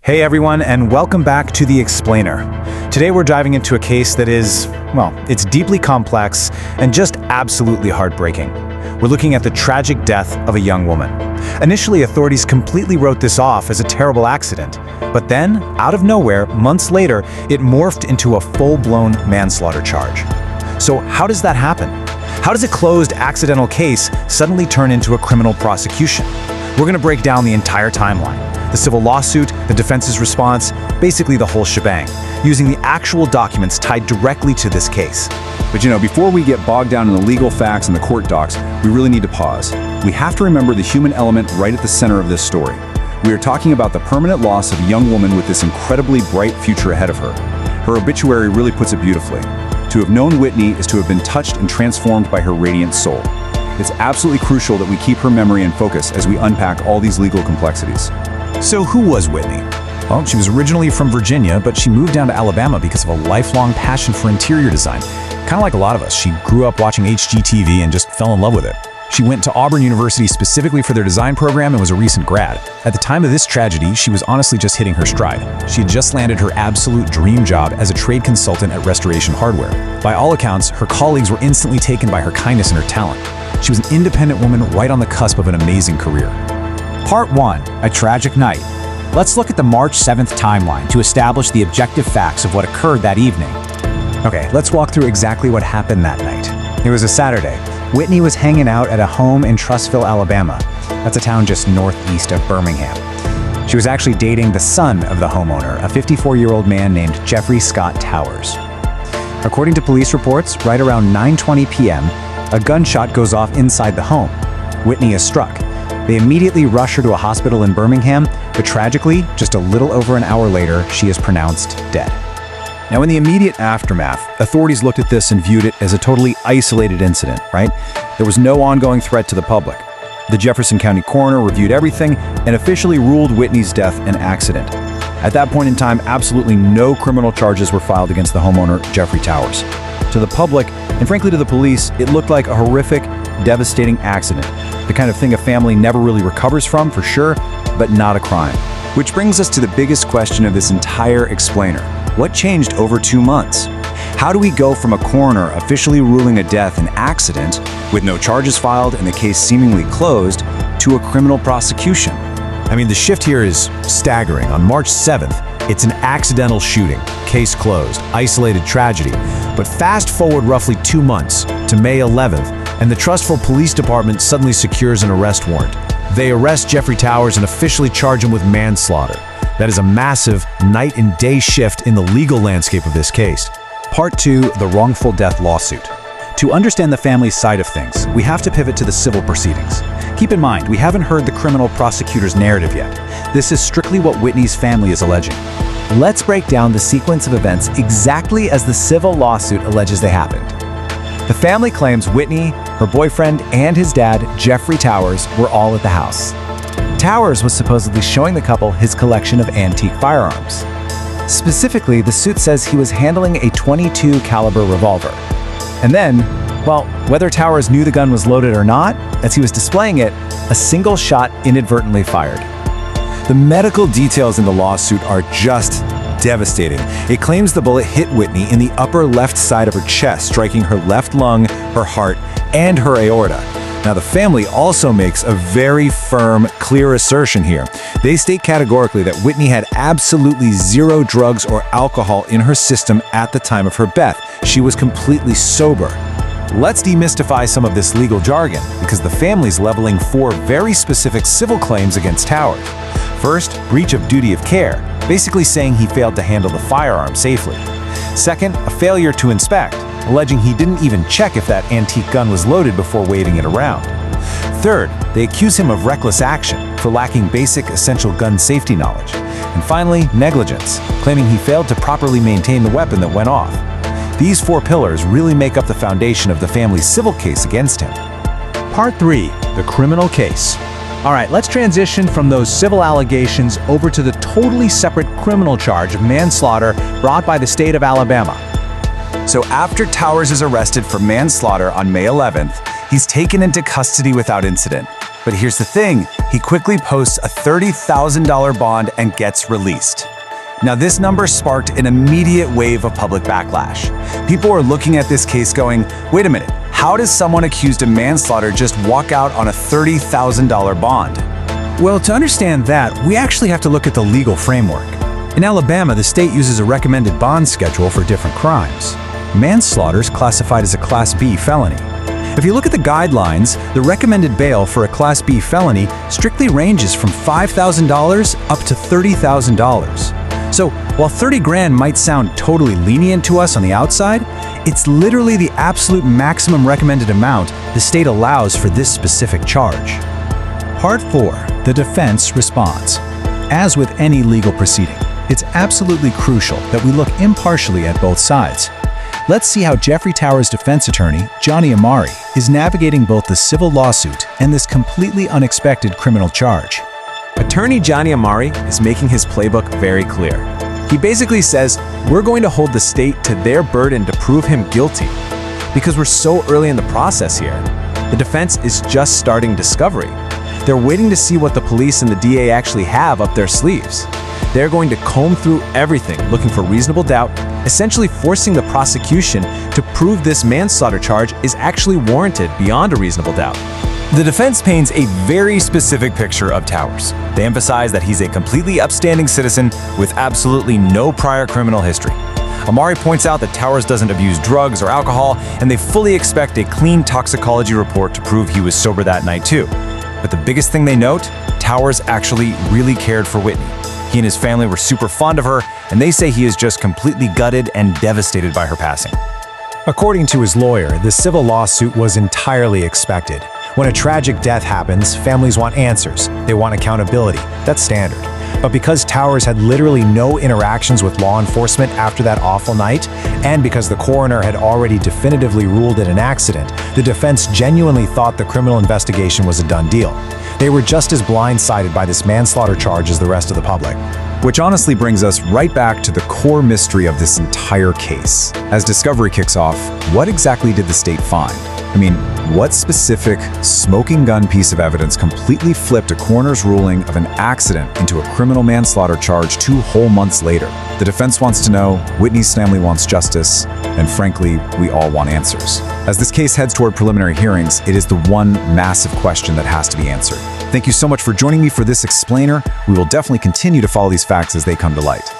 Hey everyone, and welcome back to The Explainer. Today we're diving into a case that is, well, it's deeply complex and just absolutely heartbreaking. We're looking at the tragic death of a young woman. Initially, authorities completely wrote this off as a terrible accident, but then, out of nowhere, months later, it morphed into a full-blown manslaughter charge. So how does that happen? How does a closed accidental case suddenly turn into a criminal prosecution? We're going to break down the entire timeline. The civil lawsuit, the defense's response, basically the whole shebang, using the actual documents tied directly to this case. But before we get bogged down in the legal facts and the court docs, we really need to pause. We have to remember the human element right at the center of this story. We are talking about the permanent loss of a young woman with this incredibly bright future ahead of her. Her obituary really puts it beautifully. To have known Whitney is to have been touched and transformed by her radiant soul. It's absolutely crucial that we keep her memory in focus as we unpack all these legal complexities. So who was Whitney? Well, she was originally from Virginia, but she moved down to Alabama because of a lifelong passion for interior design. Kind of like a lot of us, she grew up watching HGTV and just fell in love with it. She went to Auburn University specifically for their design program and was a recent grad. At the time of this tragedy, she was honestly just hitting her stride. She had just landed her absolute dream job as a trade consultant at Restoration Hardware. By all accounts, her colleagues were instantly taken by her kindness and her talent. She was an independent woman right on the cusp of an amazing career. Part 1, A Tragic Night. Let's look at the March 7th timeline to establish the objective facts of what occurred that evening. Okay, let's walk through exactly what happened that night. It was a Saturday. Whitney was hanging out at a home in Trussville, Alabama. That's a town just northeast of Birmingham. She was actually dating the son of the homeowner, a 54-year-old man named Jeffrey Scott Towers. According to police reports, right around 9:20 p.m., a gunshot goes off inside the home. Whitney is struck. They immediately rush her to a hospital in Birmingham, but tragically, just a little over an hour later, she is pronounced dead. Now, in the immediate aftermath, authorities looked at this and viewed it as a totally isolated incident, right? There was no ongoing threat to the public. The Jefferson County coroner reviewed everything and officially ruled Whitney's death an accident. At that point in time, absolutely no criminal charges were filed against the homeowner, Jeffrey Towers. To the public, and frankly to the police, it looked like a horrific, devastating accident. The kind of thing a family never really recovers from, for sure, but not a crime. Which brings us to the biggest question of this entire explainer. What changed over 2 months? How do we go from a coroner officially ruling a death an accident, with no charges filed and the case seemingly closed, to a criminal prosecution? I mean, the shift here is staggering. On March 7th, it's an accidental shooting, case closed, isolated tragedy. But fast forward roughly 2 months to May 11th, and the Trussville Police Department suddenly secures an arrest warrant. They arrest Jeffrey Towers and officially charge him with manslaughter. That is a massive night and day shift in the legal landscape of this case. Part 2, The Wrongful Death Lawsuit. To understand the family's side of things, we have to pivot to the civil proceedings. Keep in mind, we haven't heard the criminal prosecutor's narrative yet. This is strictly what Whitney's family is alleging. Let's break down the sequence of events exactly as the civil lawsuit alleges they happened. The family claims Whitney, her boyfriend, and his dad, Jeffrey Towers, were all at the house. Towers was supposedly showing the couple his collection of antique firearms. Specifically, the suit says he was handling a .22 caliber revolver. And then, well, whether Towers knew the gun was loaded or not, as he was displaying it, a single shot inadvertently fired. The medical details in the lawsuit are just devastating. It claims the bullet hit Whitney in the upper left side of her chest, striking her left lung, her heart, and her aorta. Now, the family also makes a very firm, clear assertion here. They state categorically that Whitney had absolutely zero drugs or alcohol in her system at the time of her death. She was completely sober. Let's demystify some of this legal jargon, because the family's leveling 4 very specific civil claims against Towers. First, breach of duty of care, basically saying he failed to handle the firearm safely. Second, a failure to inspect, alleging he didn't even check if that antique gun was loaded before waving it around. Third, they accuse him of reckless action for lacking basic essential gun safety knowledge. And finally, negligence, claiming he failed to properly maintain the weapon that went off. These 4 pillars really make up the foundation of the family's civil case against him. Part 3, The Criminal Case. All right, let's transition from those civil allegations over to the totally separate criminal charge of manslaughter brought by the state of Alabama. So after Towers is arrested for manslaughter on May 11th, he's taken into custody without incident. But here's the thing, he quickly posts a $30,000 bond and gets released. Now, this number sparked an immediate wave of public backlash. People are looking at this case going, wait a minute, how does someone accused of manslaughter just walk out on a $30,000 bond? Well, to understand that, we actually have to look at the legal framework. In Alabama, the state uses a recommended bond schedule for different crimes. Manslaughter is classified as a Class B felony. If you look at the guidelines, the recommended bail for a Class B felony strictly ranges from $5,000 up to $30,000. So, while 30 grand might sound totally lenient to us on the outside, it's literally the absolute maximum recommended amount the state allows for this specific charge. Part 4. The defense response. As with any legal proceeding, it's absolutely crucial that we look impartially at both sides. Let's see how Jeffrey Tower's defense attorney, Johnny Amari, is navigating both the civil lawsuit and this completely unexpected criminal charge. Attorney Johnny Amari is making his playbook very clear. He basically says, we're going to hold the state to their burden to prove him guilty. Because we're so early in the process here, the defense is just starting discovery. They're waiting to see what the police and the DA actually have up their sleeves. They're going to comb through everything, looking for reasonable doubt, essentially forcing the prosecution to prove this manslaughter charge is actually warranted beyond a reasonable doubt. The defense paints a very specific picture of Towers. They emphasize that he's a completely upstanding citizen with absolutely no prior criminal history. Amari points out that Towers doesn't abuse drugs or alcohol, and they fully expect a clean toxicology report to prove he was sober that night too. But the biggest thing they note, Towers actually really cared for Whitney. He and his family were super fond of her, and they say he is just completely gutted and devastated by her passing. According to his lawyer, the civil lawsuit was entirely expected. When a tragic death happens, families want answers. They want accountability. That's standard. But because Towers had literally no interactions with law enforcement after that awful night, and because the coroner had already definitively ruled it an accident, the defense genuinely thought the criminal investigation was a done deal. They were just as blindsided by this manslaughter charge as the rest of the public. Which honestly brings us right back to the core mystery of this entire case. As discovery kicks off, what exactly did the state find? I mean, what specific smoking gun piece of evidence completely flipped a coroner's ruling of an accident into a criminal manslaughter charge 2 whole months later? The defense wants to know, Whitney's family wants justice, and frankly, we all want answers. As this case heads toward preliminary hearings, it is the one massive question that has to be answered. Thank you so much for joining me for this explainer. We will definitely continue to follow these facts as they come to light.